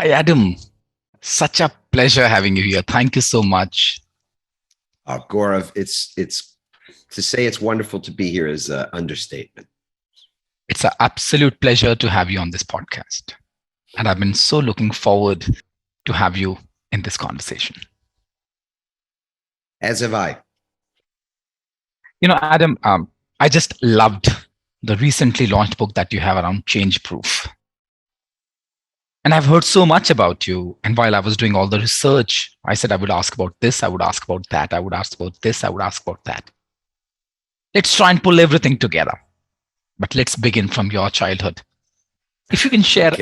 Hi, Adam. Such a pleasure having you here. Thank you so much. Gaurav, it's to say it's wonderful to be here is an understatement. It's an absolute pleasure to have you on this podcast. And I've been so looking forward to have you in this conversation. As have I. Adam, I just loved the recently launched book that you have around change proof. And I've heard so much about you. And while I was doing all the research, I said I would ask about this, I would ask about that, I would ask about this, I would ask about that. Let's try and pull everything together. But let's begin from your childhood. If you can share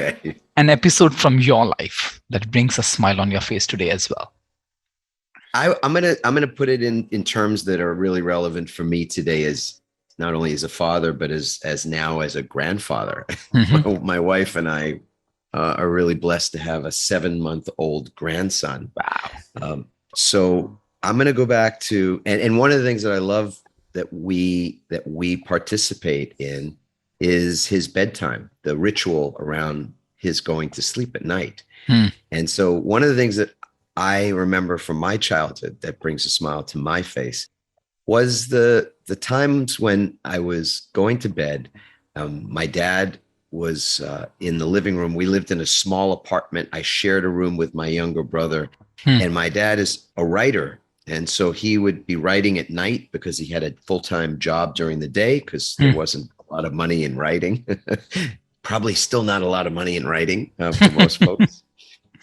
an episode from your life that brings a smile on your face today as well. I'm gonna put it in terms that are really relevant for me today, as not only as a father, but as now as a grandfather. Mm-hmm. My wife and I are really blessed to have a 7-month-old grandson. Wow. So I'm gonna go back to and one of the things that I love that we participate in is his bedtime, the ritual around his going to sleep at night. And so one of the things that I remember from my childhood that brings a smile to my face was the times when I was going to bed. My dad was in the living room. We lived in a small apartment. I shared a room with my younger brother, and my dad is a writer. And so he would be writing at night because he had a full-time job during the day because there wasn't a lot of money in writing. Probably still not a lot of money in writing for most folks,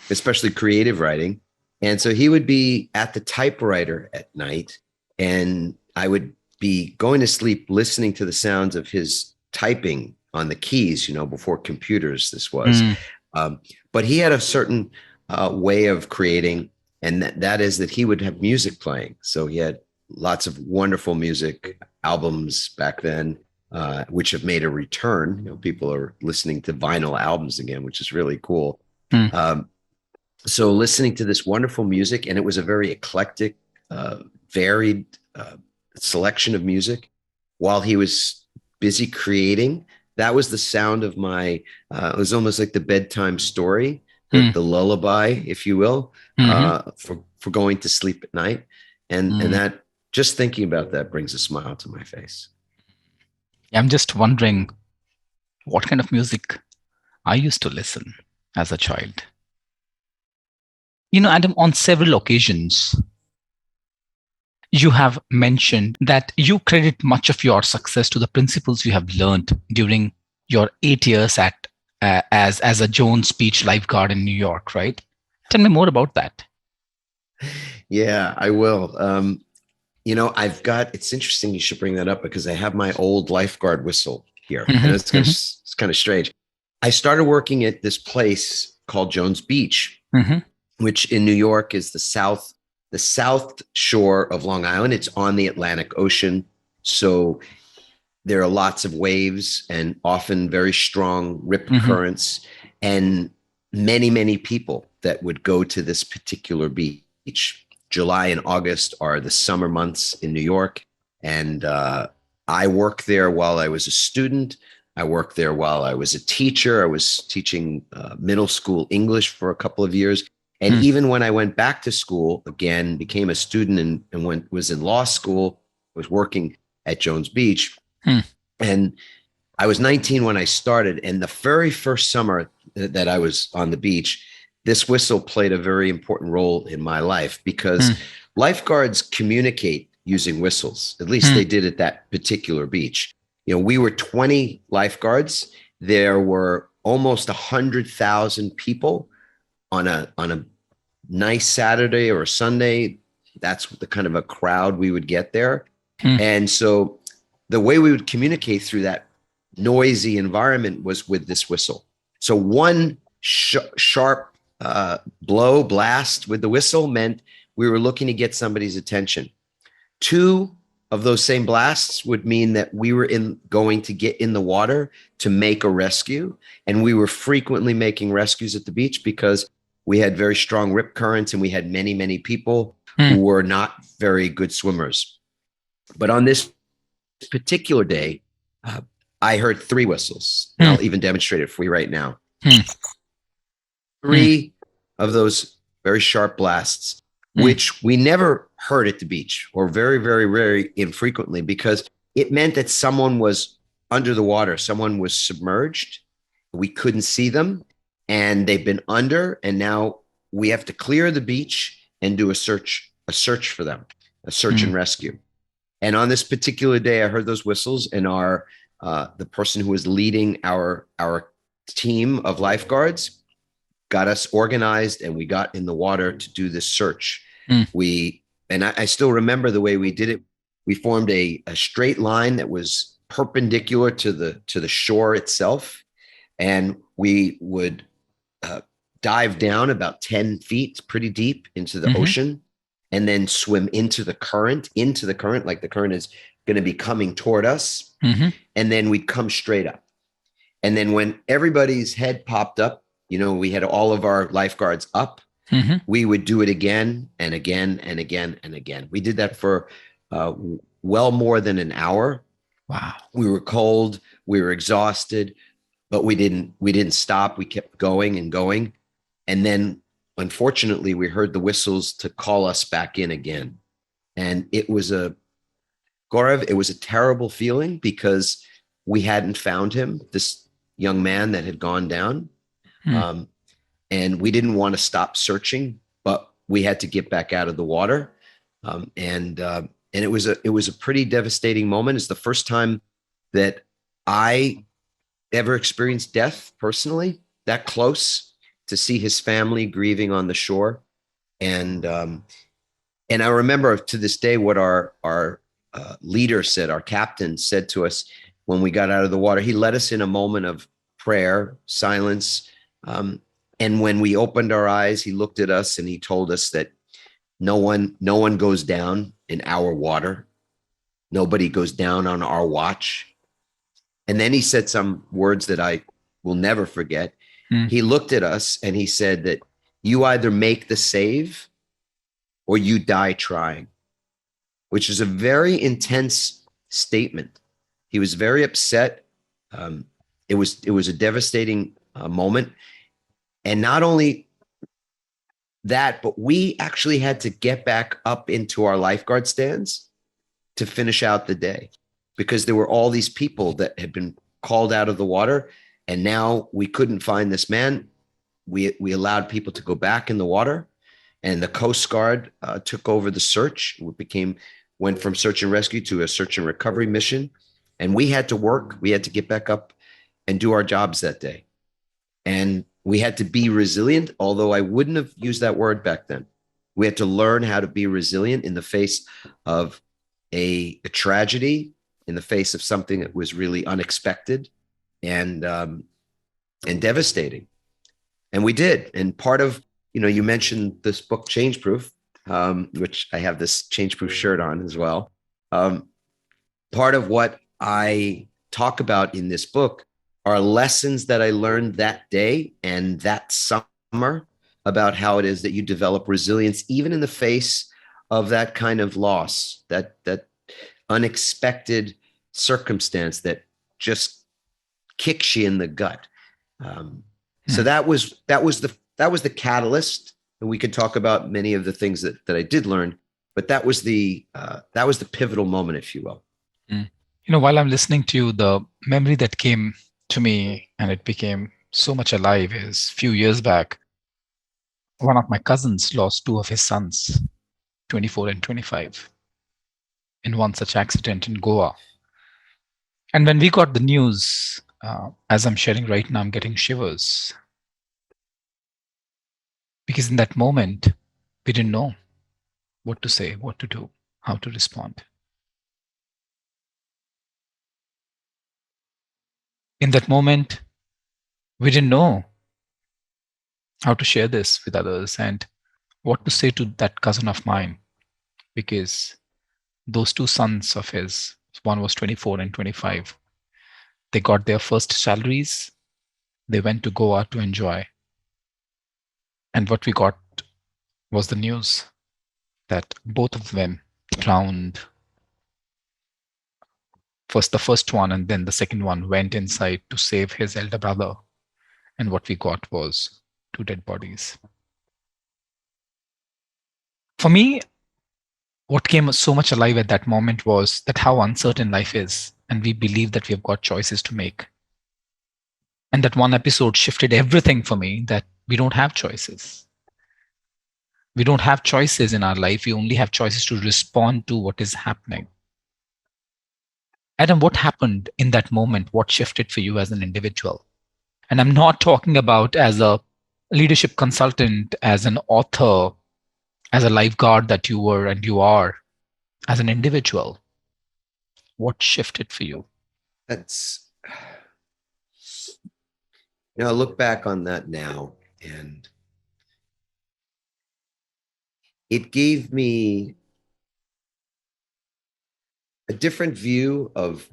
especially creative writing. And so he would be at the typewriter at night, and I would be going to sleep listening to the sounds of his typing on the keys, before computers this was. But he had a certain way of creating, and that is that he would have music playing. So he had lots of wonderful music albums back then, which have made a return. People are listening to vinyl albums again, which is really cool. So listening to this wonderful music, and it was a very eclectic, varied selection of music while he was busy creating. That was the sound of it was almost like the bedtime story, the lullaby, if you will, for going to sleep at night. And that, just thinking about that brings a smile to my face. I'm just wondering what kind of music I used to listen as a child. Adam, on several occasions, you have mentioned that you credit much of your success to the principles you have learned during your 8 years as a Jones Beach lifeguard in New York, right? Tell me more about that. Yeah, I will. It's interesting you should bring that up because I have my old lifeguard whistle here. And it's kind of strange. I started working at this place called Jones Beach, which in New York is the south shore of Long Island. It's on the Atlantic Ocean. So there are lots of waves and often very strong rip currents, and many, many people that would go to this particular beach. July and August are the summer months in New York. And I worked there while I was a student. I worked there while I was a teacher. I was teaching middle school English for a couple of years. And even when I went back to school, again, became a student and was in law school, was working at Jones Beach. And I was 19 when I started. And the very first summer that I was on the beach, this whistle played a very important role in my life because lifeguards communicate using whistles. At least they did at that particular beach. We were 20 lifeguards. There were almost 100,000 people on a nice Saturday or a Sunday. That's the kind of a crowd we would get there. And so the way we would communicate through that noisy environment was with this whistle. So one sharp blast with the whistle meant we were looking to get somebody's attention. 2 of those same blasts would mean that we were going to get in the water to make a rescue. And we were frequently making rescues at the beach because we had very strong rip currents and we had many, many people who were not very good swimmers. But on this particular day, I heard 3 whistles. I'll even demonstrate it for you right now. 3 of those very sharp blasts, which we never heard at the beach, or very, very, very infrequently, because it meant that someone was under the water, someone was submerged. We couldn't see them, and they've been under, and now we have to clear the beach and do a search for them, a search and rescue. And on this particular day, I heard those whistles, and the person who was leading our team of lifeguards got us organized, and we got in the water to do this search. I still remember the way we did it. We formed a straight line that was perpendicular to the shore itself, and we would dive down about 10 feet, pretty deep into the ocean, and then swim into the current, like the current is going to be coming toward us. And then we'd come straight up. And then when everybody's head popped up, we had all of our lifeguards up, we would do it again and again and again and again. We did that for well more than an hour. Wow. We were cold, we were exhausted, but we didn't stop. We kept going and going. And then unfortunately, we heard the whistles to call us back in again. And it was a terrible feeling, because we hadn't found him, this young man that had gone down. And we didn't want to stop searching, but we had to get back out of the water. And it was a pretty devastating moment. It's the first time that I ever experienced death personally, that close, to see his family grieving on the shore. And I remember to this day what our leader said, our captain said to us when we got out of the water. He led us in a moment of prayer, silence. And when we opened our eyes, he looked at us and he told us that no one goes down in our water. Nobody goes down on our watch. And then he said some words that I will never forget. He looked at us and he said that you either make the save or you die trying, which is a very intense statement. He was very upset. It was a devastating moment. And not only that, but we actually had to get back up into our lifeguard stands to finish out the day, because there were all these people that had been called out of the water, and now we couldn't find this man. We allowed people to go back in the water, and the Coast Guard took over the search. It went from search and rescue to a search and recovery mission. And we had to work. We had to get back up and do our jobs that day. And we had to be resilient, although I wouldn't have used that word back then. We had to learn how to be resilient in the face of a tragedy, in the face of something that was really unexpected and devastating. And we did. And part of, you mentioned this book, Change Proof, which I have this Change Proof shirt on as well. Part of what I talk about in this book are lessons that I learned that day and that summer about how it is that you develop resilience, even in the face of that kind of loss, that unexpected circumstance that just kicks you in the gut. So that was the catalyst. And we could talk about many of the things that I did learn, but that was the pivotal moment, if you will. While I'm listening to you, the memory that came to me and it became so much alive is a few years back, one of my cousins lost two of his sons, 24 and 25, in one such accident in Goa. And when we got the news, as I'm sharing right now, I'm getting shivers. Because in that moment, we didn't know what to say, what to do, how to respond. In that moment, we didn't know how to share this with others and what to say to that cousin of mine, because those two sons of his, one was 24 and 25, they got their first salaries. They went to Goa to enjoy. And what we got was the news that both of them drowned. First, the first one, and then the second one went inside to save his elder brother. And what we got was two dead bodies. For me, what came so much alive at that moment was that how uncertain life is, and we believe that we have got choices to make. And that one episode shifted everything for me, that we don't have choices. We don't have choices in our life. We only have choices to respond to what is happening. Adam, what happened in that moment? What shifted for you as an individual? And I'm not talking about as a leadership consultant, as an author, as a lifeguard that you were and you are, as an individual. What shifted for you? That's, I look back on that now, and it gave me a different view of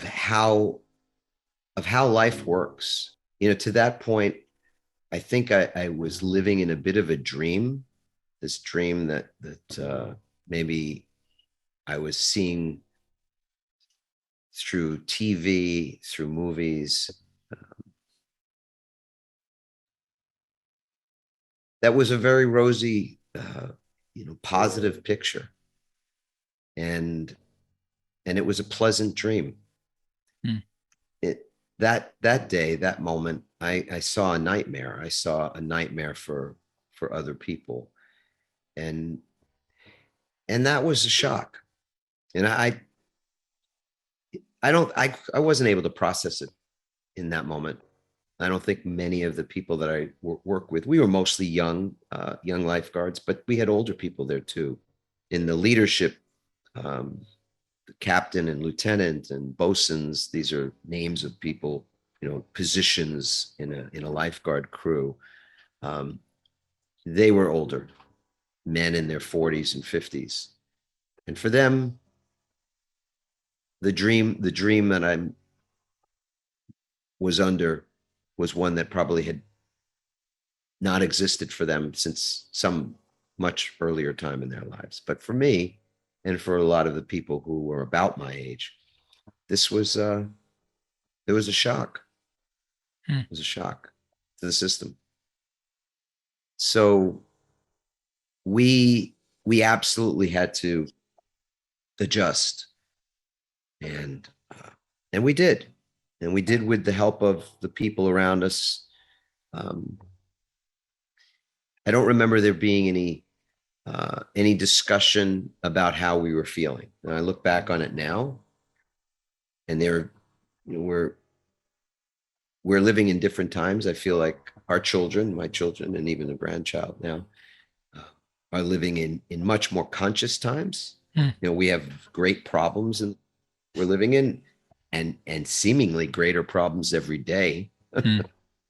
how life works. To that point, I think I was living in a bit of a dream, this dream that maybe I was seeing through TV, through movies. That was a very rosy, positive picture, and it was a pleasant dream. Mm. That day, that moment, I saw a nightmare. I saw a nightmare for other people, and that was a shock. And I wasn't able to process it in that moment. I don't think many of the people that I work with, we were mostly young lifeguards, but we had older people there too. In the leadership, the captain and lieutenant and bosuns, these are names of people, positions in a lifeguard crew. They were older, men in their 40s and 50s. And for them, the dream that I was under was one that probably had not existed for them since some much earlier time in their lives. But for me, and for a lot of the people who were about my age, this was there was a shock. Mm. It was a shock to the system. So we absolutely had to adjust, and we did, with the help of the people around us. I don't remember there being any discussion about how we were feeling. And I look back on it now, and we're living in different times. I feel like our children, my children, and even the grandchild now are living in much more conscious times. Mm. We have great problems, and we're living in, and seemingly greater problems every day. Mm.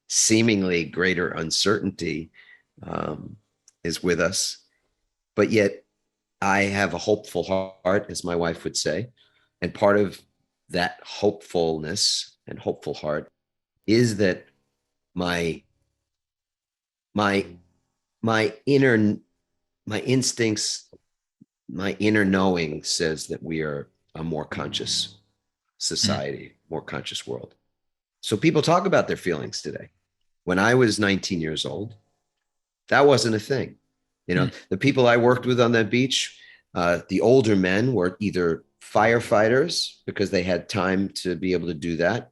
Seemingly greater uncertainty is with us, but yet I have a hopeful heart, as my wife would say, and part of that hopefulness and hopeful heart is that my my my inner my instincts, my inner knowing says that we are a more conscious society, more conscious world. So people talk about their feelings today. When I was 19 years old, that wasn't a thing. The people I worked with on that beach, the older men were either firefighters because they had time to be able to do that.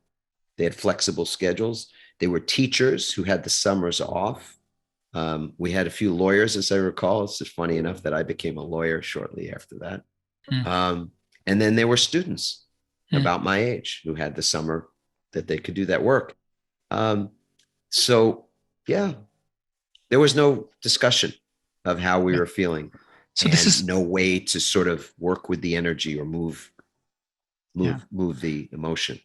They had flexible schedules. They were teachers who had the summers off. We had a few lawyers, as I recall. It's just funny enough that I became a lawyer shortly after that. And then there were students about my age who had the summer that they could do that work. So, yeah, there was no discussion of how we were feeling, So this and is, no way to sort of work with the energy or move the emotion.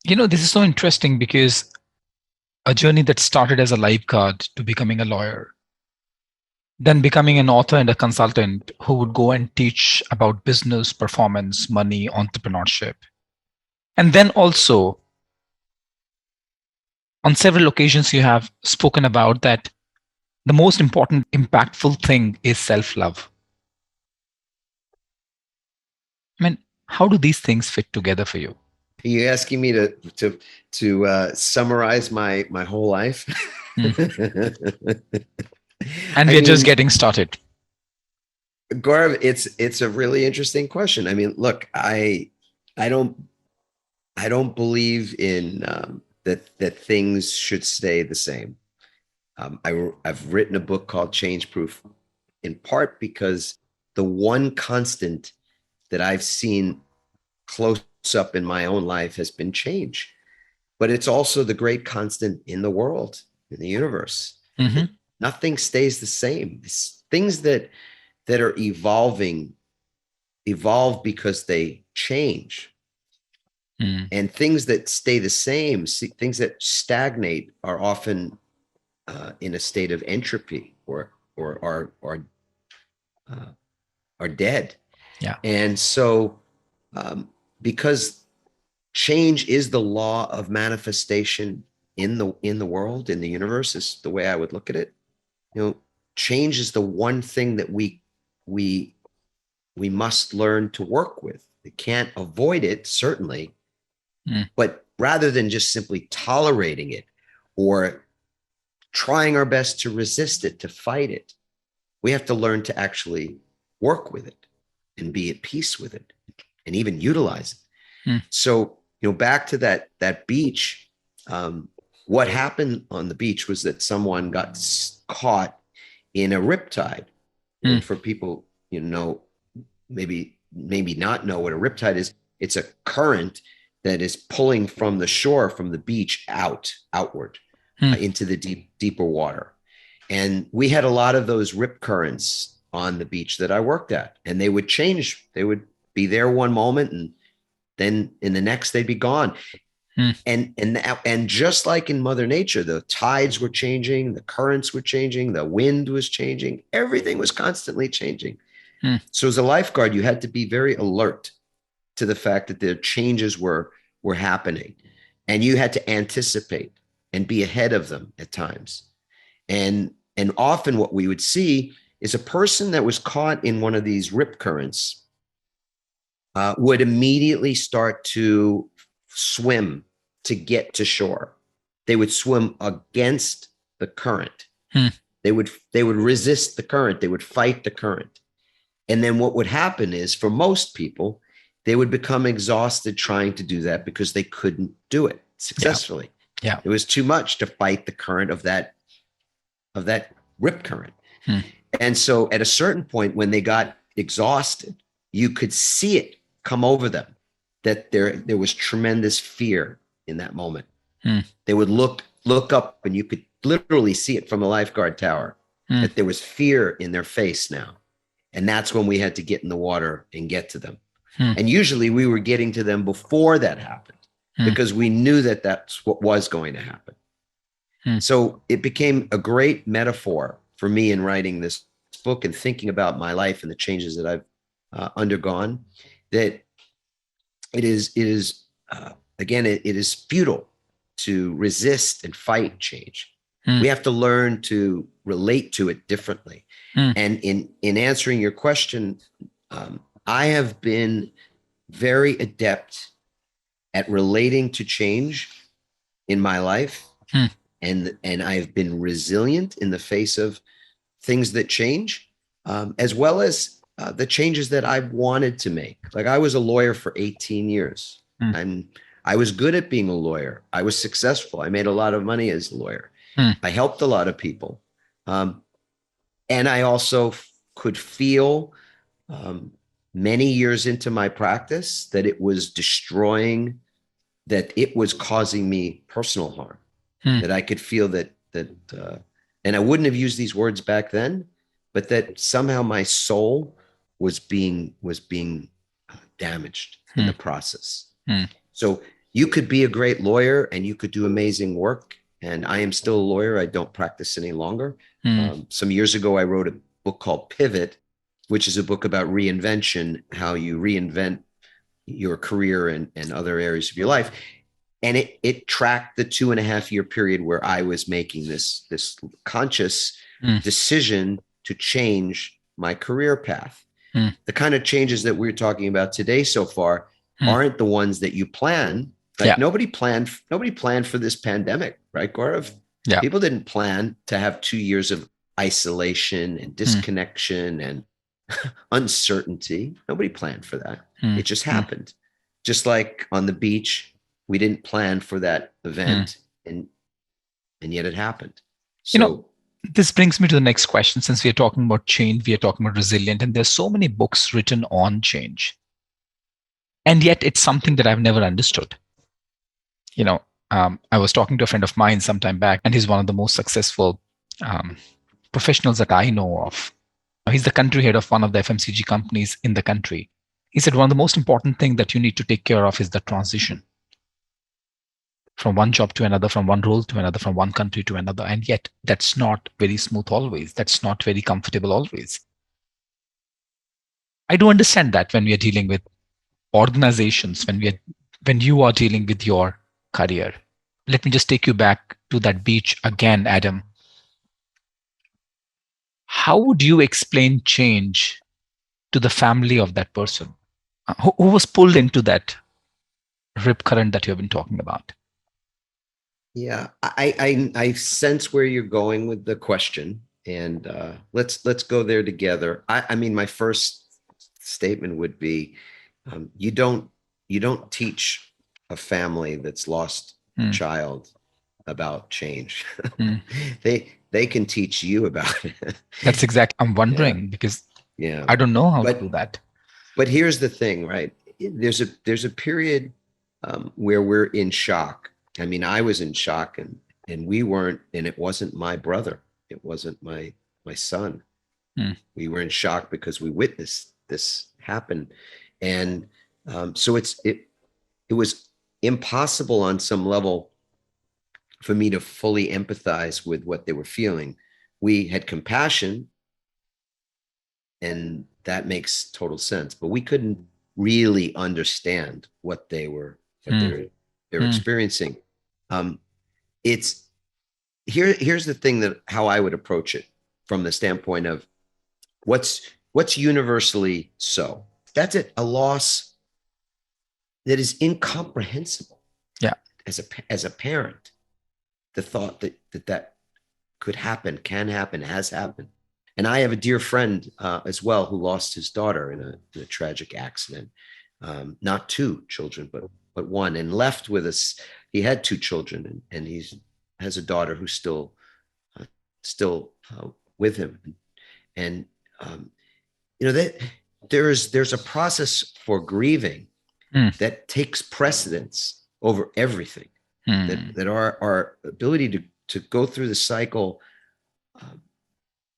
this is so interesting because a journey that started as a lifeguard to becoming a lawyer, then becoming an author and a consultant who would go and teach about business, performance, money, entrepreneurship. And then also, on several occasions, you have spoken about that the most important, impactful thing is self love. I mean, how do these things fit together for you? Are you asking me to summarize my whole life? And I we're just mean, getting started. Gaurav, it's a really interesting question. I mean, look, I don't I don't believe in that things should stay the same. I've written a book called Change Proof, in part because the one constant that I've seen close up in my own life has been change. But it's also the great constant in the world, in the universe. Mm-hmm. Nothing stays the same. It's things that are evolve because they change. Mm. And things that stay the same, things that stagnate, are often in a state of entropy, or uh, are dead. Yeah. And so, because change is the law of manifestation in the world, in the universe, is the way I would look at it. You know, change is the one thing that we we must learn to work with. We can't avoid it, certainly, Mm. but rather than just simply tolerating it or trying our best to resist it, to fight it, we have to learn to actually work with it and be at peace with it and even utilize it. Mm. So, back to that beach, what happened on the beach was that someone got caught in a riptide. And Mm. for people, maybe not know what a riptide is, it's a current that is pulling from the shore, from the beach, outward Mm. into the deeper water. And we had a lot of those rip currents on the beach that I worked at, and they would change. They would be there one moment, and then in the next they'd be gone. Mm. And just like in Mother Nature, the tides were changing, the currents were changing, the wind was changing, everything was constantly changing. Mm. So as a lifeguard, you had to be very alert to the fact that the changes were happening, and you had to anticipate and be ahead of them at times. And often what we would see is a person that was caught in one of these rip currents would immediately start to swim to get to shore. They would swim against the current. Mm. They would resist the current. They would fight the current. And then what would happen is, for most people, they would become exhausted trying to do that because they couldn't do it successfully. Yeah. It was too much to fight the current of that rip current. Mm. And so at a certain point, when they got exhausted, you could see it come over them, that there was tremendous fear in that moment. Mm. They would look up, and you could literally see it from the lifeguard tower, that there was fear in their face now. And that's when we had to get in the water and get to them. And usually we were getting to them before that happened, because we knew that that's what was going to happen. So it became a great metaphor for me in writing this book and thinking about my life and the changes that I've undergone, that it is again, it is futile to resist and fight change. We have to learn to relate to it differently. And in answering your question, I have been very adept at relating to change in my life. And I've been resilient in the face of things that change, as well as the changes that I've wanted to make. Like, I was a lawyer for 18 years. I was good at being a lawyer. I was successful. I made a lot of money as a lawyer. I helped a lot of people. And I also could feel, many years into my practice, that it was destroying, that it was causing me personal harm. That I could feel that, and I wouldn't have used these words back then, but that somehow my soul was being damaged in the process. So you could be a great lawyer and you could do amazing work. And I am still a lawyer. I don't practice any longer. Some years ago, I wrote a book called Pivot, which is a book about reinvention, how you reinvent your career and other areas of your life. And it tracked the 2.5 year period where I was making this conscious decision to change my career path. The kind of changes that we're talking about today so far aren't the ones that you plan. Like, nobody planned for this pandemic, right, Gaurav? Yeah. People didn't plan to have 2 years of isolation and disconnection and uncertainty. Nobody planned for that. It just happened. Just like on the beach, we didn't plan for that event, and yet it happened. So this brings me to the next question. Since we are talking about change, we are talking about resilient, and there's so many books written on change. And yet it's something that I've never understood. I was talking to a friend of mine some time back, and he's one of the most successful professionals that I know of. He's the country head of one of the FMCG companies in the country. He said one of the most important things that you need to take care of is the transition from one job to another, from one role to another, from one country to another. And yet that's not very smooth always. That's not very comfortable always. I do understand that when we are dealing with organizations, when you are dealing with your career. Let me just take you back to that beach again, Adam. How would you explain change to the family of that person who was pulled into that rip current that you have been talking about? Yeah, I sense where you're going with the question, and let's go there together. I mean, my first statement would be, you don't teach a family that's lost a child about change. They can teach you about it. That's exactly. I'm wondering because I don't know how to do that. But here's the thing, right? There's a period where we're in shock. I mean, I was in shock, and we weren't, and it wasn't my brother. It wasn't my son. We were in shock because we witnessed this happen. And so it was impossible on some level for me to fully empathize with what they were feeling. We had compassion, and that makes total sense, but we couldn't really understand what they're experiencing. It's here's the thing, that how I would approach it from the standpoint of what's universally so. That's it. A loss that is incomprehensible. Yeah. As a parent, the thought that could happen, can happen, has happened. And I have a dear friend as well who lost his daughter in a tragic accident. Not two children, but one, and left with us. He had two children, and he has a daughter who's still with him. And that there's a process for grieving that takes precedence over everything. That our ability to go through the cycle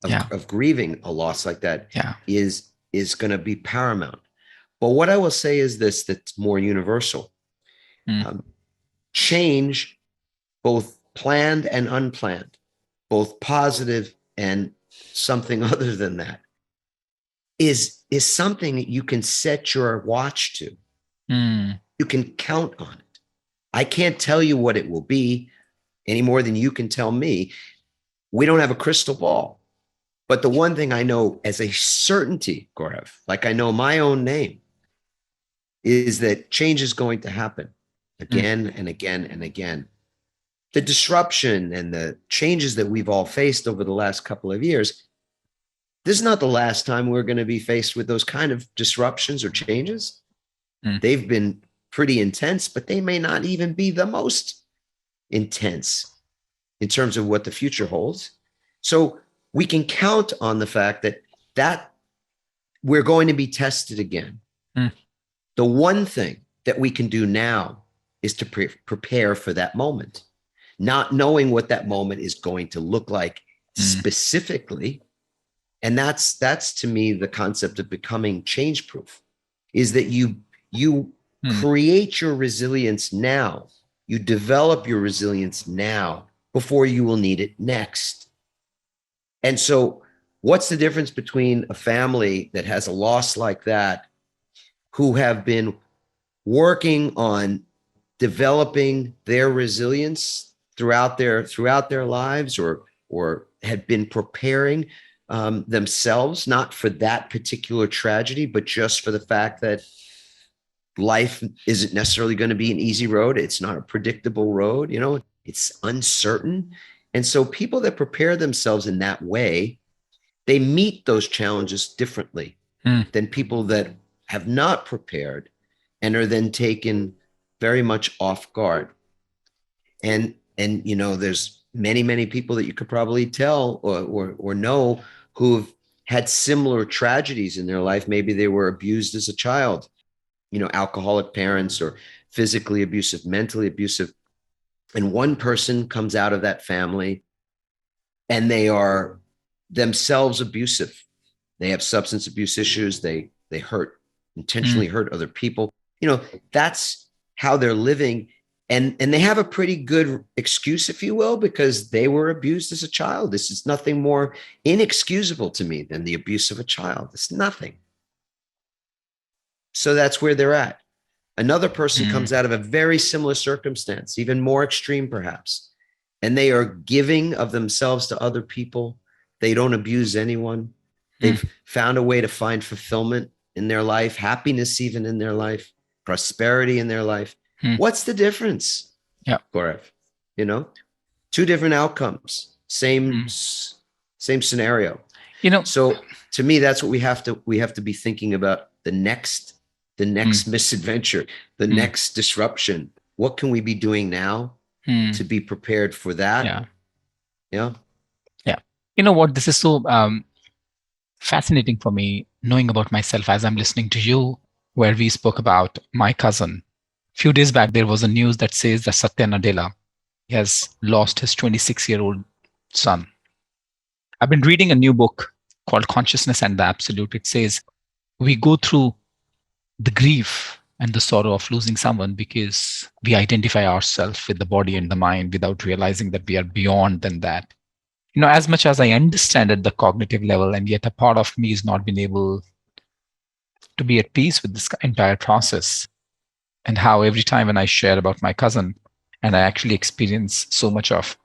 of grieving a loss like that is going to be paramount. But what I will say is this, that's more universal. Change, both planned and unplanned, both positive and something other than that, is something that you can set your watch to. You can count on it. I can't tell you what it will be any more than you can tell me. We don't have a crystal ball. But the one thing I know as a certainty, Gaurav, like I know my own name, is that change is going to happen again and again and again. The disruption and the changes that we've all faced over the last couple of years, this is not the last time we're going to be faced with those kind of disruptions or changes. They've been pretty intense, but they may not even be the most intense in terms of what the future holds. So we can count on the fact that we're going to be tested again. The one thing that we can do now is to prepare for that moment, not knowing what that moment is going to look like specifically. And that's to me the concept of becoming change proof, is that you create your resilience now. You develop your resilience now before you will need it next. And so what's the difference between a family that has a loss like that, who have been working on developing their resilience throughout their lives, or had been preparing themselves, not for that particular tragedy, but just for the fact that life isn't necessarily going to be an easy road. It's not a predictable road. It's uncertain. And so people that prepare themselves in that way, they meet those challenges differently than people that have not prepared and are then taken very much off guard. And there's many people that you could probably tell or know who've had similar tragedies in their life. Maybe they were abused as a child, alcoholic parents, or physically abusive, mentally abusive. And one person comes out of that family and they are themselves abusive. They have substance abuse issues. They intentionally hurt other people. That's how they're living. And they have a pretty good excuse, if you will, because they were abused as a child. This is nothing more inexcusable to me than the abuse of a child. It's nothing. So that's where they're at. Another person comes out of a very similar circumstance, even more extreme perhaps, and they are giving of themselves to other people. They don't abuse anyone. They've found a way to find fulfillment in their life, happiness even in their life, prosperity in their life. What's the difference? Yeah, Gaurav, two different outcomes, same scenario. So to me, that's what we have to be thinking about: the next misadventure, the next disruption. What can we be doing now to be prepared for that? Yeah. You know what? This is so fascinating for me, knowing about myself as I'm listening to you, where we spoke about my cousin. A few days back, there was a news that says that Satya Nadella has lost his 26-year-old son. I've been reading a new book called Consciousness and the Absolute. It says we go through the grief and the sorrow of losing someone because we identify ourselves with the body and the mind without realizing that we are beyond than that. As much as I understand at the cognitive level, and yet a part of me has not been able to be at peace with this entire process. And how every time when I share about my cousin and I actually experience so much of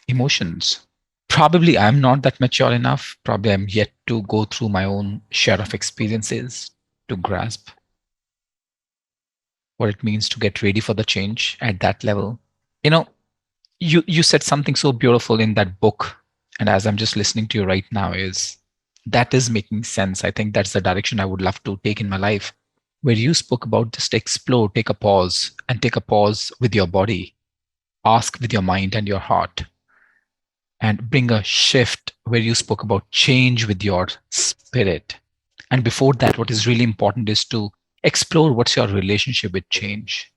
emotions, probably I'm not that mature enough. Probably I'm yet to go through my own share of experiences to grasp what it means to get ready for the change at that level. You know, you said something so beautiful in that book, and as I'm just listening to you right now, is that is making sense. I think that's the direction I would love to take in my life, where you spoke about just explore, take a pause, and take a pause with your body, ask with your mind and your heart, and bring a shift where you spoke about change with your spirit. And before that, what is really important is to explore what's your relationship with change.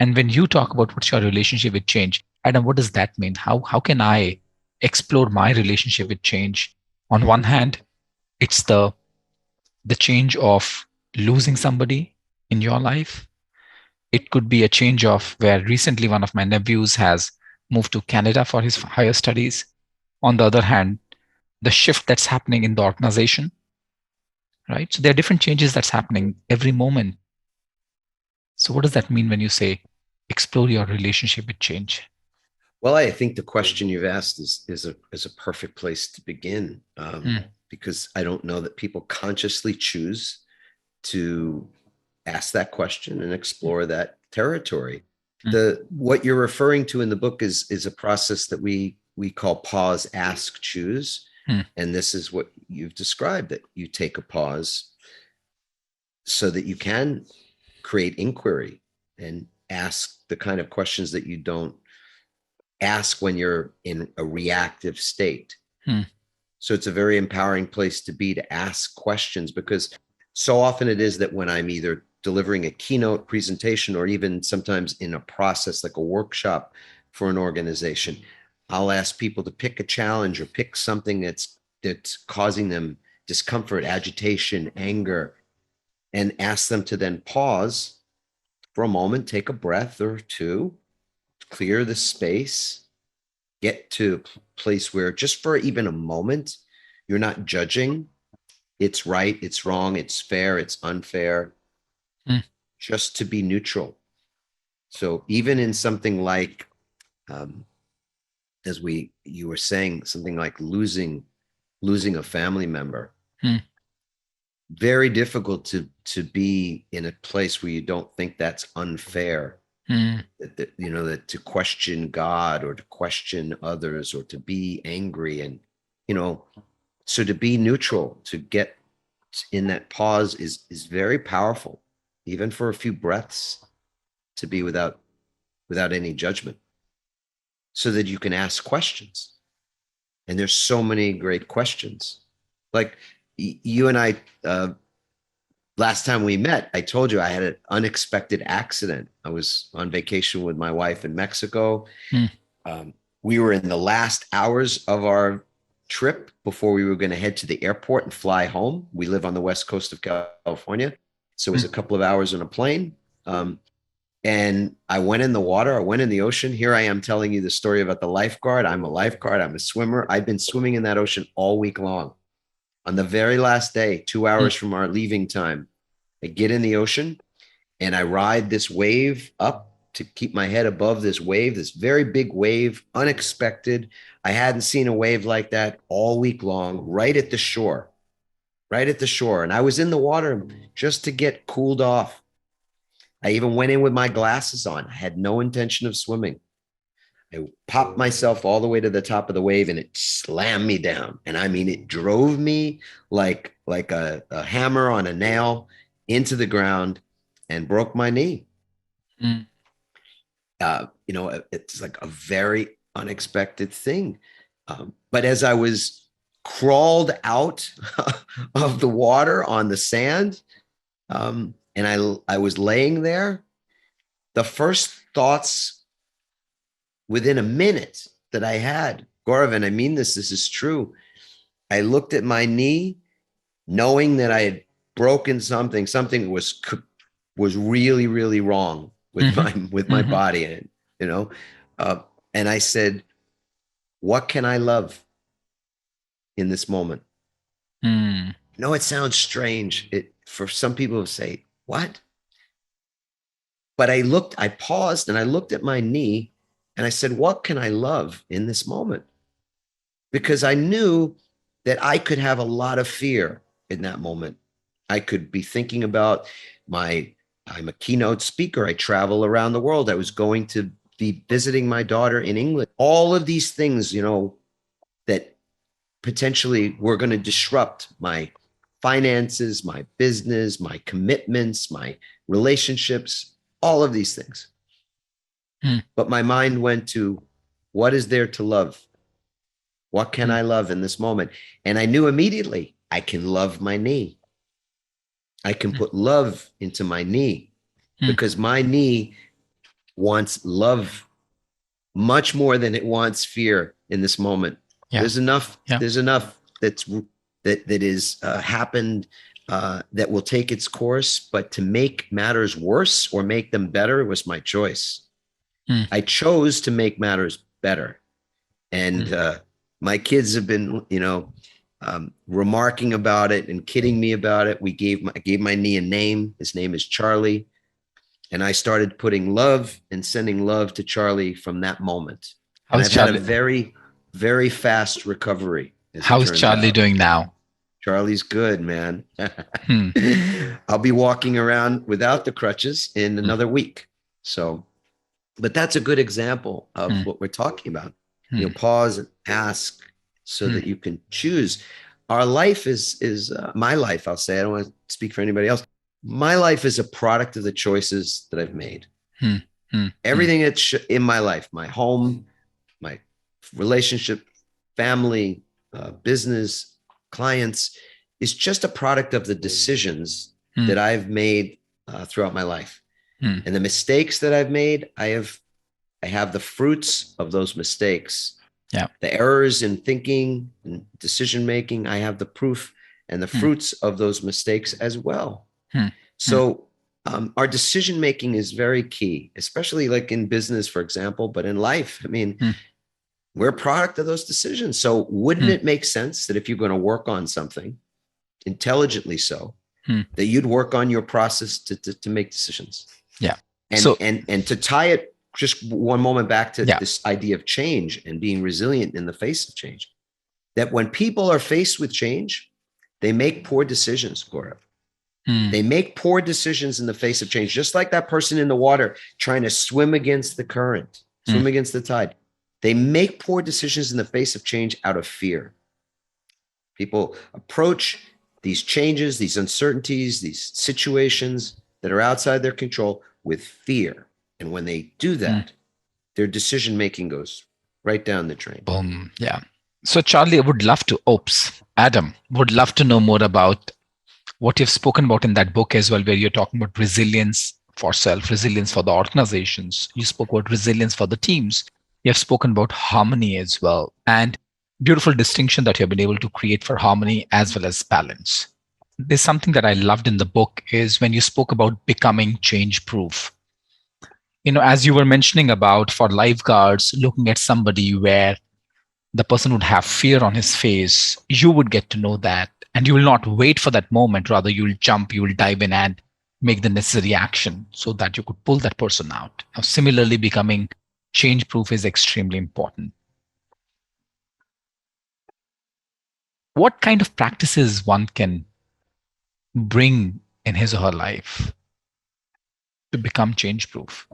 And when you talk about what's your relationship with change, Adam, what does that mean? How can I explore my relationship with change? On one hand, it's the change of losing somebody in your life. It could be a change of where recently one of my nephews has moved to Canada for his higher studies. On the other hand, the shift that's happening in the organization, right? So there are different changes that's happening every moment. So what does that mean when you say explore your relationship with change? Well, I think the question you've asked is a perfect place to begin, because I don't know that people consciously choose to ask that question and explore that territory. What you're referring to in the book is a process that we call pause, ask, choose. And this is what you've described, that you take a pause so that you can create inquiry and ask the kind of questions that you don't ask when you're in a reactive state. So it's a very empowering place to be, to ask questions, because so often it is that when I'm either delivering a keynote presentation or even sometimes in a process like a workshop for an organization, I'll ask people to pick a challenge or pick something that's causing them discomfort, agitation, anger, and ask them to then pause for a moment, take a breath or two, clear the space, get to a place where just for even a moment, you're not judging. It's right, it's wrong, it's fair, it's unfair, just to be neutral. So even in something like, as you were saying, something like losing a family member, very difficult to be in a place where you don't think that's unfair. Mm. That to question God or to question others or to be angry. And, so to be neutral, to get in that pause is very powerful, even for a few breaths, to be without any judgment, so that you can ask questions. And there's so many great questions. Like you and I, last time we met, I told you I had an unexpected accident. I was on vacation with my wife in Mexico. Mm. We were in the last hours of our trip before we were going to head to the airport and fly home. We live on the west coast of California, so it was a couple of hours on a plane. And I went in the water. I went in the ocean. Here I am telling you the story about the lifeguard. I'm a lifeguard. I'm a swimmer. I've been swimming in that ocean all week long. On the very last day, 2 hours from our leaving time, I get in the ocean and I ride this wave up to keep my head above this wave, this very big wave, unexpected. I hadn't seen a wave like that all week long, right at the shore. And I was in the water just to get cooled off. I even went in with my glasses on. I had no intention of swimming. I popped myself all the way to the top of the wave and it slammed me down. And I mean, it drove me like a hammer on a nail into the ground and broke my knee. Mm. It's like a very unexpected thing. But as I was crawled out of the water on the sand, and I was laying there, the first thoughts within a minute that I had, Gaurav, and I mean this is true. I looked at my knee, knowing that I had broken something was really, really wrong with my body. And, and I said, what can I love in this moment? Mm. No, it sounds strange. For some people to say, what? But I paused and I looked at my knee and I said, what can I love in this moment? Because I knew that I could have a lot of fear in that moment. I could be thinking about I'm a keynote speaker. I travel around the world. I was going to be visiting my daughter in England. All of these things, that potentially were going to disrupt my finances, my business, my commitments, my relationships, all of these things. Mm. But my mind went to, what is there to love? What can I love in this moment? And I knew immediately I can love my knee. I can put love into my knee because my knee wants love much more than it wants fear in this moment. Yeah. There's enough that is happened that will take its course, but to make matters worse or make them better was my choice. I chose to make matters better. And my kids have been, remarking about it and kidding me about it. I gave my knee a name. His name is Charlie. And I started putting love and sending love to Charlie from that moment. And I've had a very, very fast recovery. How's Charlie doing now? Charlie's good, man. I'll be walking around without the crutches in another week. So, but that's a good example of what we're talking about. Pause and ask so that you can choose. Our life is my life. I'll say, I don't want to speak for anybody else. My life is a product of the choices that I've made. Everything that's in my life, my home, my relationship, family, business, clients, is just a product of the decisions that I've made throughout my life. And the mistakes that I've made, I have the fruits of those mistakes. Yeah. The errors in thinking and decision making, I have the proof and the fruits of those mistakes as well. So our decision making is very key, especially like in business, for example, but in life, I mean, we're a product of those decisions. So wouldn't it make sense that if you're going to work on something intelligently, that you'd work on your process to make decisions? Yeah. And to tie it just one moment back to this idea of change and being resilient in the face of change, that when people are faced with change, they make poor decisions, Gaurav. They make poor decisions in the face of change, just like that person in the water trying to swim against the current, swim against the tide. They make poor decisions in the face of change out of fear. People approach these changes, these uncertainties, these situations that are outside their control with fear. And when they do that, their decision making goes right down the drain. Boom. Yeah. So, Charlie, I would love to, Adam, would love to know more about what you've spoken about in that book as well, where you're talking about resilience for self, resilience for the organizations. You spoke about resilience for the teams. You have spoken about harmony as well, and beautiful distinction that you have been able to create for harmony as well as balance. There's something that I loved in the book is when you spoke about becoming change proof. As you were mentioning about for lifeguards, looking at somebody where the person would have fear on his face, you would get to know that. And you will not wait for that moment. Rather, you will jump, you will dive in and make the necessary action so that you could pull that person out. Now, similarly, becoming change proof is extremely important. What kind of practices one can bring in his or her life to become change proof?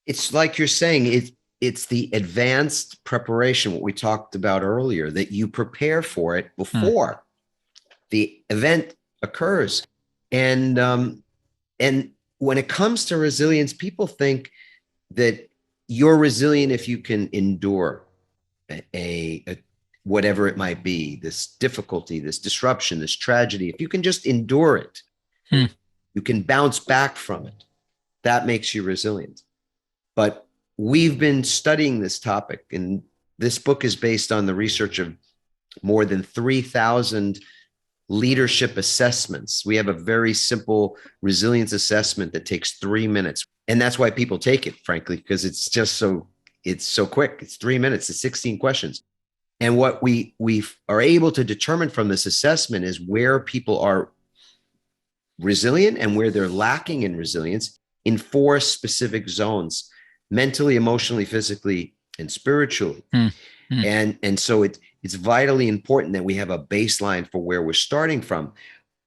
It's like you're saying, it's the advanced preparation, what we talked about earlier, that you prepare for it before the event occurs. And when it comes to resilience, people think that you're resilient if you can endure a whatever it might be, this difficulty, this disruption, this tragedy. If you can just endure it, you can bounce back from it. That makes you resilient. But we've been studying this topic, and this book is based on the research of more than 3,000 leadership assessments. We have a very simple resilience assessment that takes 3 minutes. And that's why people take it, frankly, because it's so quick. It's 3 minutes, it's 16 questions. And what we are able to determine from this assessment is where people are resilient and where they're lacking in resilience in 4 specific zones: mentally, emotionally, physically, and spiritually. And so it's vitally important that we have a baseline for where we're starting from.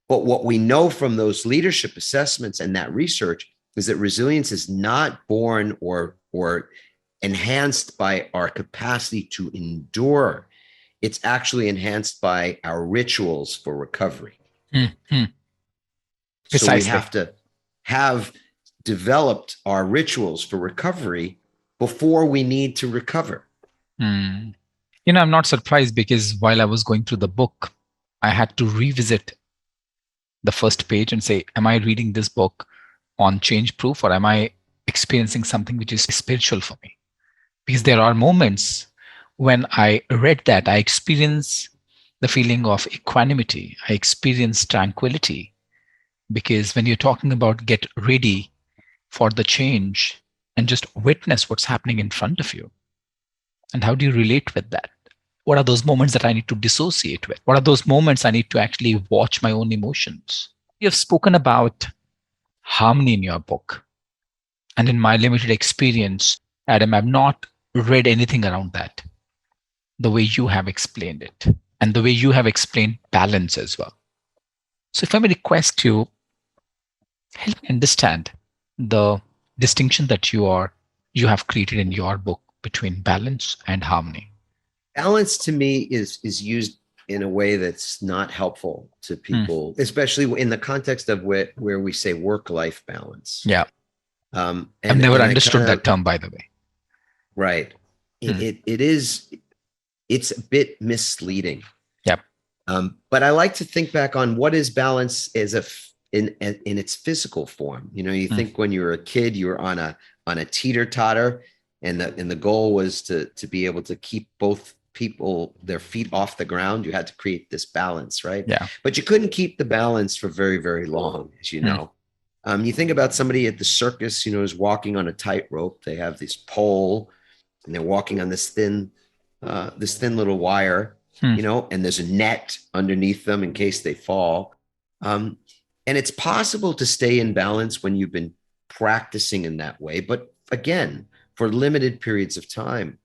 But what we know from those leadership assessments and that research is that resilience is not born or enhanced by our capacity to endure. It's actually enhanced by our rituals for recovery. So we have to have developed our rituals for recovery before we need to recover. I'm not surprised, because while I was going through the book, I had to revisit the first page and say, am I reading this book on change proof, or am I experiencing something which is spiritual for me? Because there are moments when I read that, I experience the feeling of equanimity. I experience tranquility. Because when you're talking about get ready for the change and just witness what's happening in front of you, and how do you relate with that? What are those moments that I need to dissociate with? What are those moments I need to actually watch my own emotions? You have spoken about harmony in your book. And in my limited experience, Adam, I've not read anything around that the way you have explained it, and the way you have explained balance as well. So if I may request you, help me understand the distinction that you have created in your book between balance and harmony. Balance to me is used in a way that's not helpful to people, especially in the context of where we say work-life balance. Yeah. I've never understood that term, by the way. Right. It's a bit misleading. Yep. But I like to think back on what is balance in its physical form. You think when you were a kid, you were on a teeter-totter, and the goal was to be able to keep both people, their feet off the ground. You had to create this balance, right? Yeah. But you couldn't keep the balance for very, very long, as you know. You think about somebody at the circus, is walking on a tightrope. They have this pole, and they're walking on this thin little wire, and there's a net underneath them in case they fall. And it's possible to stay in balance when you've been practicing in that way, but again, for limited periods of time.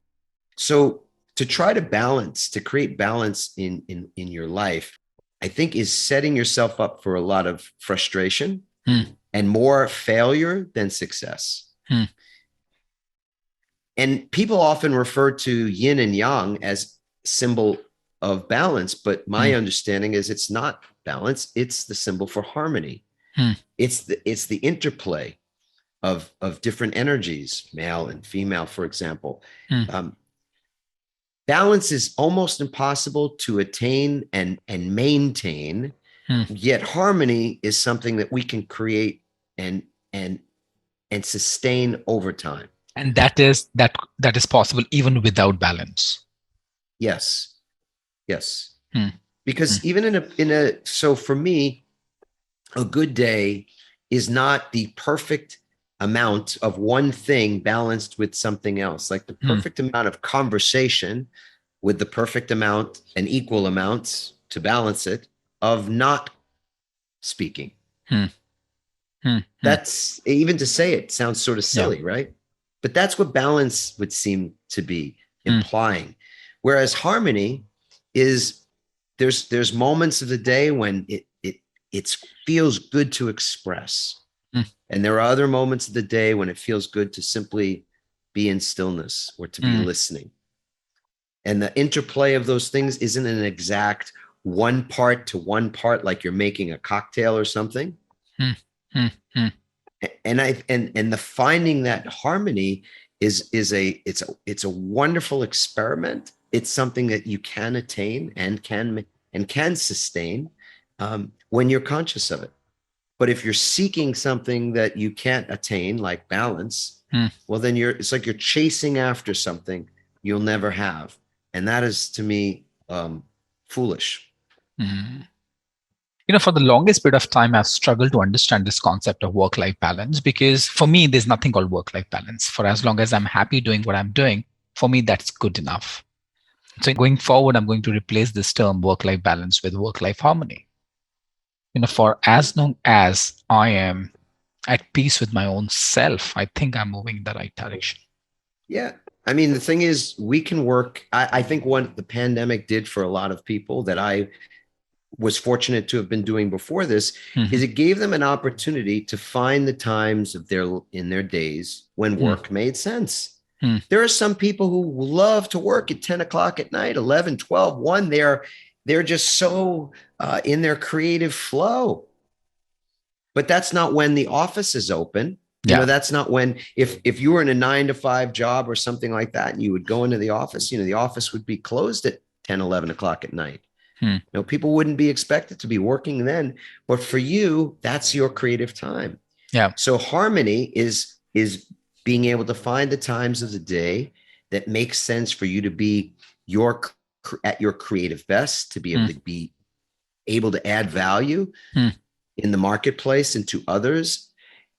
So to try to balance, to create balance in your life, I think is setting yourself up for a lot of frustration Hmm. and more failure than success. Hmm. And people often refer to yin and yang as symbol of balance, but my Hmm. understanding is it's not balance, it's the symbol for harmony. Hmm. It's the interplay of different energies, male and female, for example. Hmm. Um, Balance is almost impossible to attain and maintain, Hmm. yet harmony is something that we can create and and and sustain over time. And that is possible even without balance. Yes, yes. Hmm. Hmm. Because even in a so for me, a good day is not the perfect amount of one thing balanced with something else. Like the Hmm. perfect amount of conversation with the perfect amount and equal amounts to balance it of not speaking. Hmm. Hmm. Hmm. That's even to say it sounds sort of Yeah. silly, right? But that's what balance would seem to be Hmm. implying. Whereas harmony is there's moments of the day when it feels good to express. Hmm. And there are other moments of the day when it feels good to simply be in stillness or to be Hmm. listening. And the interplay of those things isn't an exact one part to one part like you're making a cocktail or something. Hmm. Hmm. Hmm. And the finding that harmony is a wonderful experiment. It's something that you can attain and can sustain when you're conscious of it. But if you're seeking something that you can't attain, like balance, Hmm. well, then it's like you're chasing after something you'll never have. And that is to me foolish. Hmm. For the longest bit of time, I've struggled to understand this concept of work life balance because for me, there's nothing called work life balance. For as long as I'm happy doing what I'm doing, for me, that's good enough. So going forward, I'm going to replace this term work life balance with work life harmony. For as long as I am at peace with my own self, I think I'm moving in the right direction. Yeah. I mean, the thing is, we can work. I think what the pandemic did for a lot of people that I was fortunate to have been doing before this Hmm. is it gave them an opportunity to find the times in their days when Hmm. work made sense. Hmm. There are some people who love to work at 10 o'clock at night, 11, 12, 1. They're just so in their creative flow. But that's not when the office is open. Yeah. That's not when, if you were in a 9 to 5 job or something like that, and you would go into the office, the office would be closed at 10, 11 o'clock at night. Hmm. People wouldn't be expected to be working then, but for you, that's your creative time. Yeah. So harmony is being able to find the times of the day that make sense for you to be your at your creative best, to Hmm. be able to add value Hmm. in the marketplace and to others.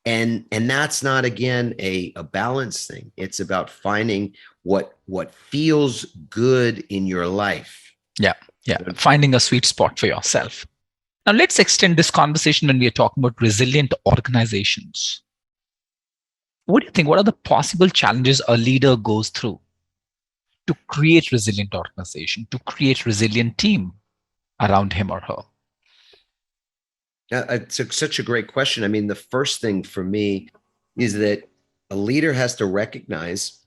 And that's not, again, a balance thing. It's about finding what feels good in your life. Yeah. Yeah. Finding a sweet spot for yourself. Now, let's extend this conversation when we are talking about resilient organizations. What do you think? What are the possible challenges a leader goes through to create resilient organization, to create resilient team around him or her? It's such a great question. I mean, the first thing for me is that a leader has to recognize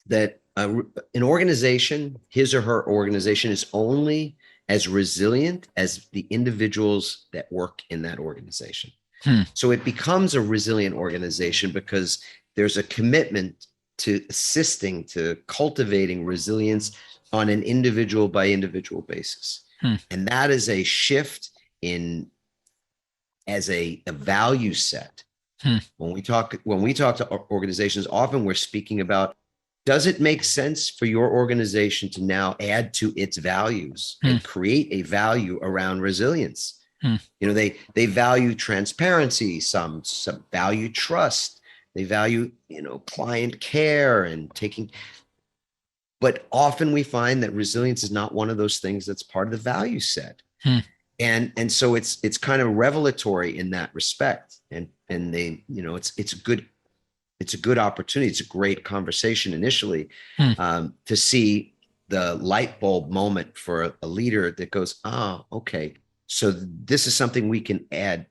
that an organization, his or her organization, is only as resilient as the individuals that work in that organization. Hmm. So it becomes a resilient organization because there's a commitment to assisting, to cultivating resilience on an individual by individual basis. Hmm. And that is a shift in as a value set. Hmm. When we talk to organizations, often we're speaking about, does it make sense for your organization to now add to its values Hmm. and create a value around resilience? Hmm. They value transparency, some value trust, they value client care and taking. But often we find that resilience is not one of those things that's part of the value set. Hmm. And so it's kind of revelatory in that respect. And they, it's a good opportunity. It's a great conversation initially Hmm. to see the light bulb moment for a leader that goes, oh, okay, so this is something we can add.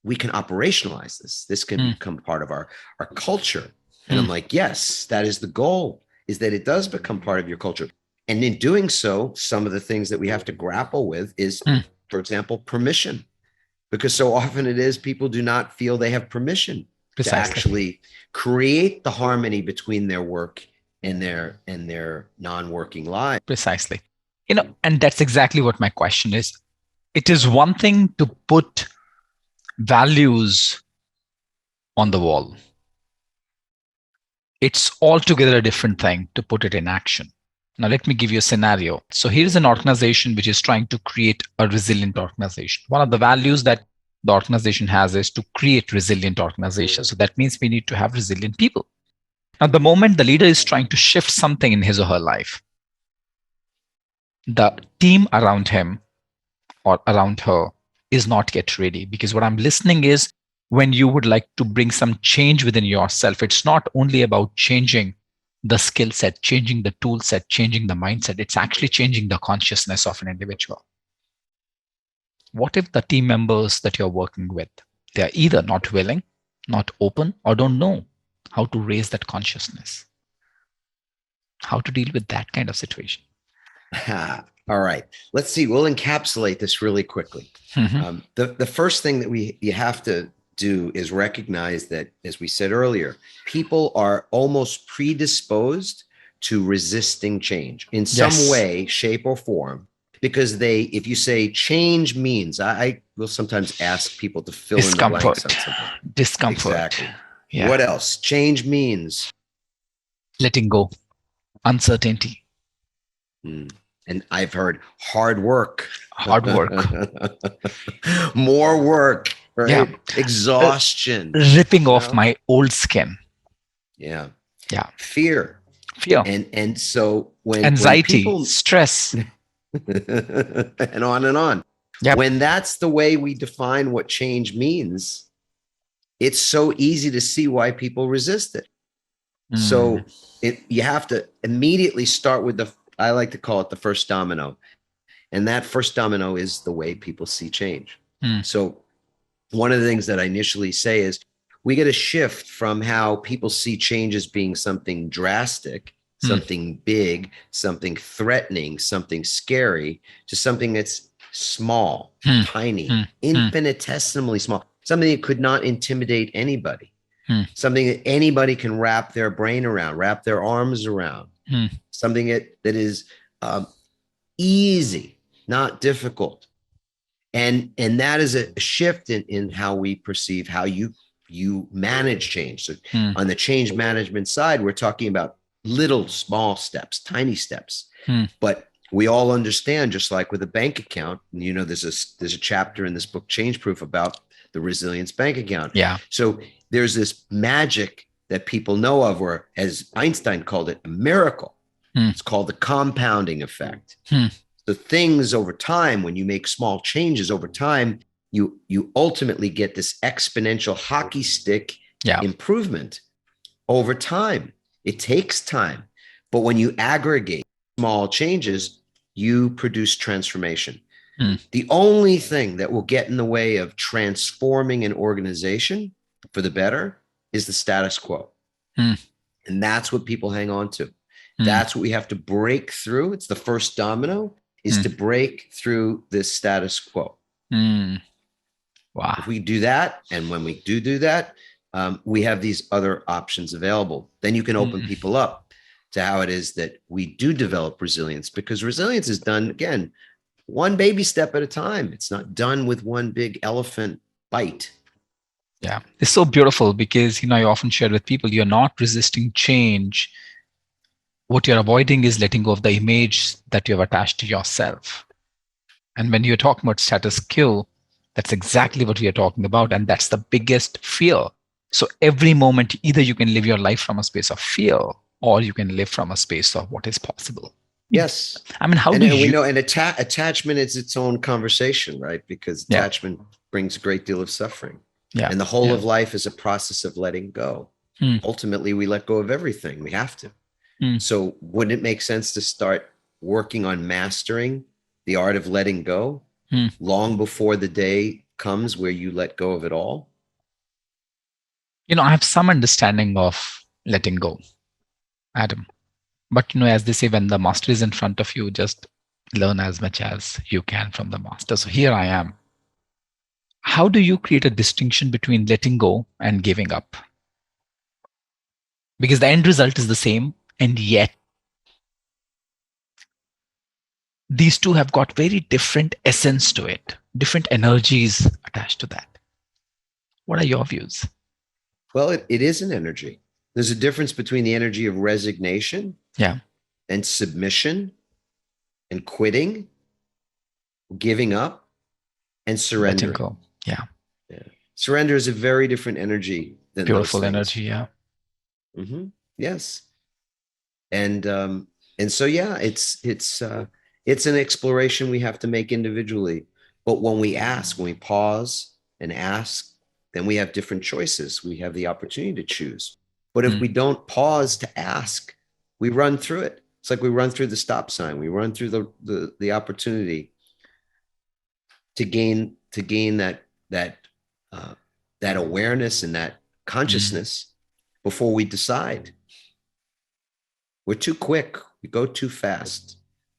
We can operationalize this. This can become part of our culture. And I'm like, yes, that is the goal, is that it does become part of your culture. And in doing so, some of the things that we have to grapple with is, for example, permission. Because so often it is people do not feel they have permission to actually create the harmony between their work and their non-working life. Precisely. And that's exactly what my question is. It is one thing to put values on the wall. It's altogether a different thing to put it in action. Now, let me give you a scenario. So here's an organization which is trying to create a resilient organization. One of the values that the organization has is to create resilient organizations. So that means we need to have resilient people. Now, the moment the leader is trying to shift something in his or her life, the team around him or around her is not yet ready. Because what I'm listening is, when you would like to bring some change within yourself, it's not only about changing the skill set, changing the tool set, changing the mindset. It's actually changing the consciousness of an individual. What if the team members that you're working with, they're either not willing, not open, or don't know how to raise that consciousness? How to deal with that kind of situation? All right. Let's see. We'll encapsulate this really quickly. The first thing that you have to do is recognize that, as we said earlier, people are almost predisposed to resisting change in some way, shape, or form. Because if you say change means, I will sometimes ask people to fill in the blanks on something. Discomfort. Exactly. Yeah. What else? Change means letting go, uncertainty. And I've heard hard work. More work, right? Yeah. Exhaustion. Ripping off my old skin. Yeah. Yeah. Fear. And so when anxiety, people, stress, and on and on. Yep. When that's the way we define what change means, it's so easy to see why people resist it. So you have to immediately start with I like to call it the first domino. And that first domino is the way people see change. So one of the things that I initially say is we get a shift from how people see change as being something drastic, something big, something threatening, something scary, to something that's small, tiny, infinitesimally small, something that could not intimidate anybody, something that anybody can wrap their brain around, wrap their arms around, something that is easy, not difficult. And that is a shift in how we perceive how you manage change. So on the change management side, we're talking about little small steps, tiny steps. But we all understand, just like with a bank account, there's a chapter in this book, Change Proof, about the resilience bank account. Yeah. So there's this magic that people know of, or as Einstein called it, a miracle. It's called the compounding effect. So things over time, when you make small changes over time, you ultimately get this exponential hockey stick improvement over time. It takes time, but when you aggregate small changes, you produce transformation. The only thing that will get in the way of transforming an organization for the better is the status quo. And that's what people hang on to. That's what we have to break through. It's the first domino, is to break through this status quo. Wow. If we do that, and when we do that, we have these other options available. Then you can open people up to how it is that we do develop resilience, because resilience is done, again, one baby step at a time. It's not done with one big elephant bite. Yeah. It's so beautiful because, I often share with people, you're not resisting change. What you're avoiding is letting go of the image that you have attached to yourself. And when you're talking about status quo, that's exactly what we are talking about. And that's the biggest fear. So every moment, either you can live your life from a space of fear, or you can live from a space of what is possible. Yes. I mean, we know, and attachment is its own conversation, right? Because attachment brings a great deal of suffering. Yeah. And the whole of life is a process of letting go. Ultimately, we let go of everything. We have to. So wouldn't it make sense to start working on mastering the art of letting go long before the day comes where you let go of it all? I have some understanding of letting go, Adam. But as they say, when the master is in front of you, just learn as much as you can from the master. So here I am. How do you create a distinction between letting go and giving up? Because the end result is the same, and yet these two have got very different essence to it, different energies attached to that. What are your views? Well, it is an energy. There's a difference between the energy of resignation and submission and quitting, giving up, and surrendering. Letting go. Yeah. Surrender is a very different energy than Beautiful those things. Energy. Yeah. Yes. And so, yeah, it's an exploration we have to make individually. But when we pause and ask, then we have different choices. We have the opportunity to choose. But if we don't pause to ask, we run through it. It's like we run through the stop sign. We run through the opportunity to gain that awareness and that consciousness before we decide. We're too quick. We go too fast.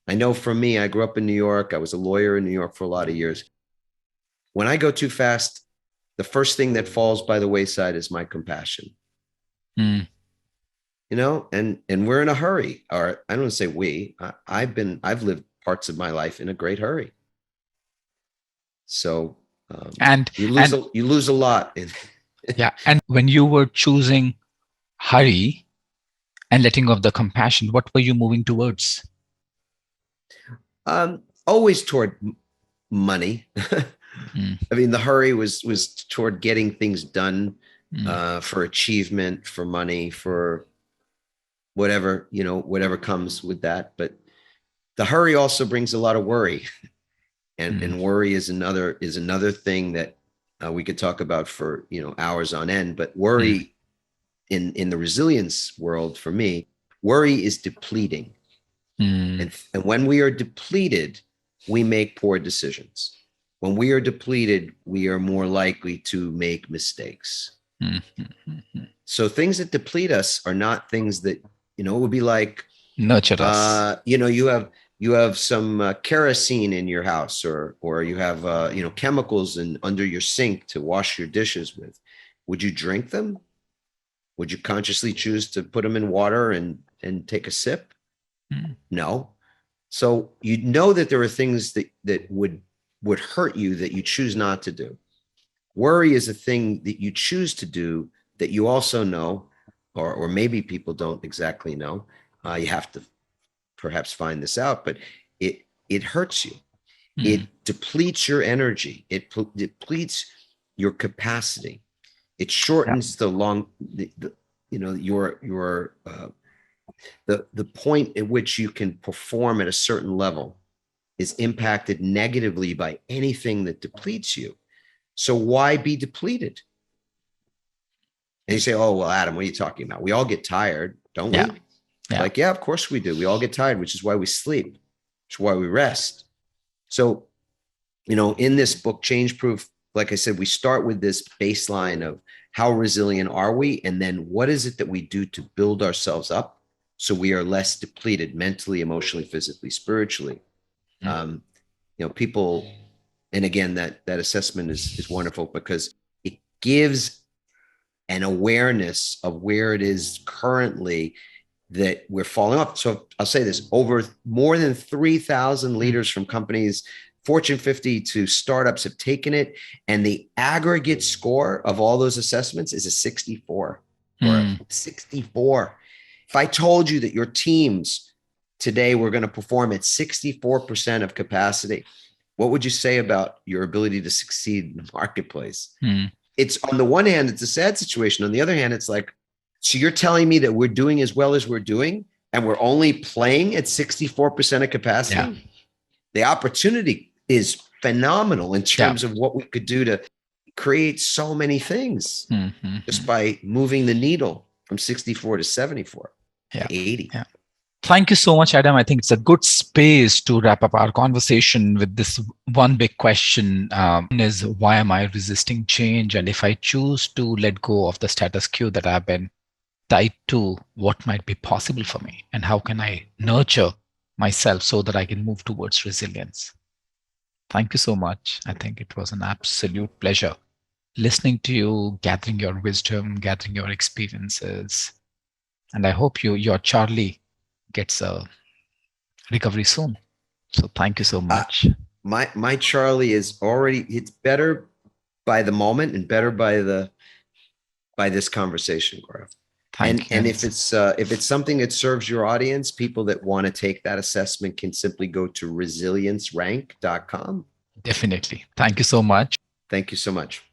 I know for me, I grew up in New York. I was a lawyer in New York for a lot of years. When I go too fast, the first thing that falls by the wayside is my compassion. And we're in a hurry. Or I don't want to say we. I've lived parts of my life in a great hurry. So you lose a lot. Yeah. And when you were choosing hurry and letting go of the compassion, what were you moving towards? Always toward money. I mean, the hurry was toward getting things done for achievement, for money, for whatever comes with that. But the hurry also brings a lot of worry. And worry is another thing that we could talk about for hours on end. But worry in the resilience world, for me, worry is depleting. And when we are depleted, we make poor decisions. When we are depleted, we are more likely to make mistakes. So things that deplete us are not things that, it would be like nurture us. You have some kerosene in your house, or you have chemicals under your sink to wash your dishes with. Would you drink them? Would you consciously choose to put them in water and take a sip? No. So that there are things that would hurt you that you choose not to do. Worry is a thing that you choose to do that you also know, or maybe people don't exactly know. You have to perhaps find this out, but it hurts you. It depletes your energy. It depletes your capacity. It shortens the point at which you can perform at a certain level is impacted negatively by anything that depletes you. So why be depleted? And you say, oh, well, Adam, what are you talking about? We all get tired, don't we? Yeah. Like, yeah, of course we do. We all get tired, which is why we sleep, which is why we rest. So, in this book, Change Proof, like I said, we start with this baseline of how resilient are we? And then what is it that we do to build ourselves up so we are less depleted mentally, emotionally, physically, spiritually? People, and again, that assessment is wonderful because it gives an awareness of where it is currently that we're falling off. So I'll say this, over more than 3,000 leaders from companies, Fortune 50 to startups have taken it. And the aggregate score of all those assessments is a 64 or a 64. If I told you that your teams today were going to perform at 64% of capacity, what would you say about your ability to succeed in the marketplace? It's, on the one hand, it's a sad situation. On the other hand, it's like, so you're telling me that we're doing as well as we're doing and we're only playing at 64% of capacity? Yeah. The opportunity is phenomenal in terms of what we could do to create so many things just by moving the needle from 64 to 74. Yeah. 80. Yeah. Thank you so much, Adam. I think it's a good space to wrap up our conversation with this one big question is why am I resisting change? And if I choose to let go of the status quo that I've been tied to, what might be possible for me? And how can I nurture myself so that I can move towards resilience? Thank you so much. I think it was an absolute pleasure listening to you, gathering your wisdom, gathering your experiences. And I hope your Charlie gets a recovery soon. So thank you so Uh, much. my Charlie is already, it's better by the moment and better by this conversation, Gaurav. And Thank you. if it's something that serves your audience, people that want to take that assessment can simply go to resiliencerank.com. Definitely. Thank you so much. Thank you so much.